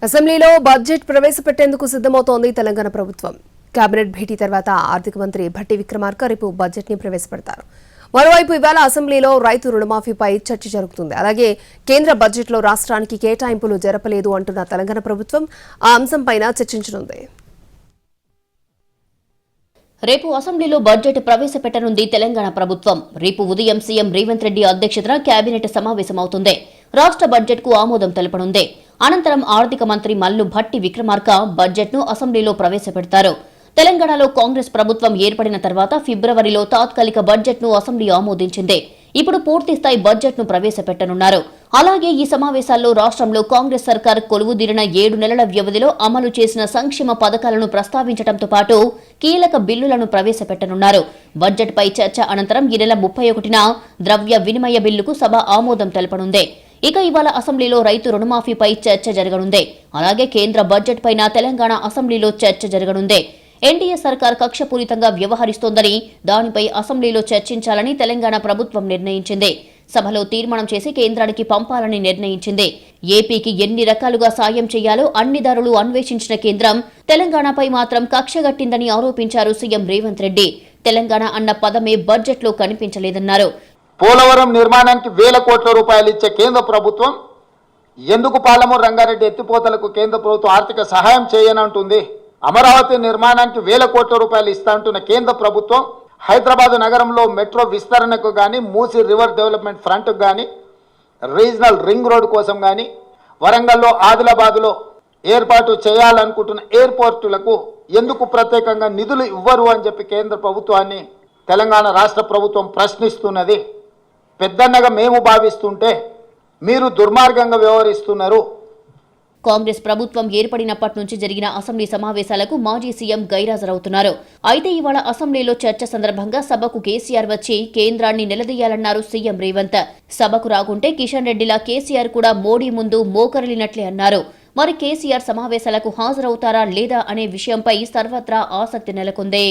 అసెంబ్లీలో బడ్జెట్ ప్రవేశపెట్టేందుకు సిద్ధమవుతోంది తెలంగాణ ప్రభుత్వం. కేబినెట్ భేటీ తర్వాత ఆర్థిక మంత్రి భట్టి విక్రమార్క రేపు బడ్జెట్ ని ప్రవేశపెడతారు. మరోవైపు ఇవాళ అసెంబ్లీలో రైతు రుణమాఫీపై చర్చ జరుగుతుంది. అలాగే కేంద్ర బడ్జెట్లో రాష్ట్రానికి కేటాయింపులు జరపలేదు అంటున్న తెలంగాణ ప్రభుత్వం ఆ అంశంపైన చర్చించనుంది. రేపు అసెంబ్లీలో బడ్జెట్ ప్రవేశపెట్టనుంది తెలంగాణ ప్రభుత్వం. రేపు ఉదయం సీఎం రేవంత్ రెడ్డి అధ్యక్షతన కేబినెట్ సమావేశమవుతుంది. రాష్ట్ర బడ్జెట్ కు ఆమోదం తెలపనుంది. అనంతరం ఆర్థిక మంత్రి మల్లు భట్టి విక్రమార్క బడ్జెట్ ను అసెంబ్లీలో ప్రవేశపెడతారు. తెలంగాణలో కాంగ్రెస్ ప్రభుత్వం ఏర్పడిన తర్వాత ఫిబ్రవరిలో తాత్కాలిక బడ్జెట్ ను అసెంబ్లీ ఆమోదించింది. ఇప్పుడు పూర్తిస్థాయి బడ్జెట్ ను ప్రవేశపెట్టనున్నారు. అలాగే ఈ సమావేశాల్లో రాష్ట్రంలో కాంగ్రెస్ సర్కార్ కొలువుదీరిన 7 నెలల వ్యవధిలో అమలు చేసిన సంక్షేమ పథకాలను ప్రస్తావించడంతో పాటు కీలక బిల్లులను ప్రవేశపెట్టనున్నారు. బడ్జెట్ పై చర్చ అనంతరం ఈ నెల 31న ద్రవ్య వినిమయ బిల్లుకు సభ ఆమోదం తెలపనుంది. ఇక ఇవాళ అసెంబ్లీలో రైతు రుణమాఫీపై చర్చ జరగనుంది. అలాగే కేంద్ర బడ్జెట్ పైన తెలంగాణ అసెంబ్లీలో చర్చ జరగనుంది. ఎన్డీఏ సర్కార్ కక్షపూరితంగా వ్యవహరిస్తోందని, దానిపై అసెంబ్లీలో చర్చించాలని తెలంగాణ ప్రభుత్వం నిర్ణయించింది. సభలో తీర్మానం చేసి కేంద్రానికి పంపాలని నిర్ణయించింది. ఏపీకి ఎన్ని రకాలుగా సాయం చేయాలో అన్ని దారులు అన్వేషించిన కేంద్రం తెలంగాణపై మాత్రం కక్షగట్టిందని ఆరోపించారు సీఎం రేవంత్ రెడ్డి. తెలంగాణ అన్న పదమే బడ్జెట్లో కనిపించలేదన్నారు. పోలవరం నిర్మాణానికి వేల కోట్ల రూపాయలు ఇచ్చే కేంద్ర ప్రభుత్వం ఎందుకు పాలమూరు రంగారెడ్డి ఎత్తిపోతలకు కేంద్ర ప్రభుత్వం ఆర్థిక సహాయం చేయనంటుంది? అమరావతి నిర్మాణానికి వేల కోట్ల రూపాయలు ఇస్తా అంటున్న కేంద్ర ప్రభుత్వం హైదరాబాద్ నగరంలో మెట్రో విస్తరణకు కానీ, మూసీ రివర్ డెవలప్మెంట్ ఫ్రంట్కు కానీ, రీజనల్ రింగ్ రోడ్ కోసం కానీ, వరంగల్లో ఆదిలాబాద్లో ఏర్పాటు చేయాలనుకుంటున్న ఎయిర్పోర్టులకు ఎందుకు ప్రత్యేకంగా నిధులు ఇవ్వరు అని చెప్పి కేంద్ర ప్రభుత్వాన్ని తెలంగాణ రాష్ట్ర ప్రభుత్వం ప్రశ్నిస్తున్నది. పెద్దన్నగా మేము భావిస్తుంటే మీరు దుర్మార్గంగా వ్యవహరిస్తున్నారు. కాంగ్రెస్ ప్రభుత్వం ఏర్పడినప్పటి నుంచి జరిగిన అసెంబ్లీ సమావేశాలకు మాజీ సీఎం గైరాజరవుతున్నారు. అయితే ఇవాళ అసెంబ్లీలో చర్చ సందర్భంగా సభకు కేసీఆర్ వచ్చి కేంద్రాన్ని నిలదీయాలన్నారు సీఎం రేవంత్. సభకు రాకుంటే కిషన్ రెడ్డిలా కేసీఆర్ కూడా మోడీ ముందు మోకరిల్లినట్లే అన్నారు. మరి కేసీఆర్ సమావేశాలకు హాజరవుతారా లేదా అనే విషయంపై సర్వత్రా ఆసక్తి నెలకొంది.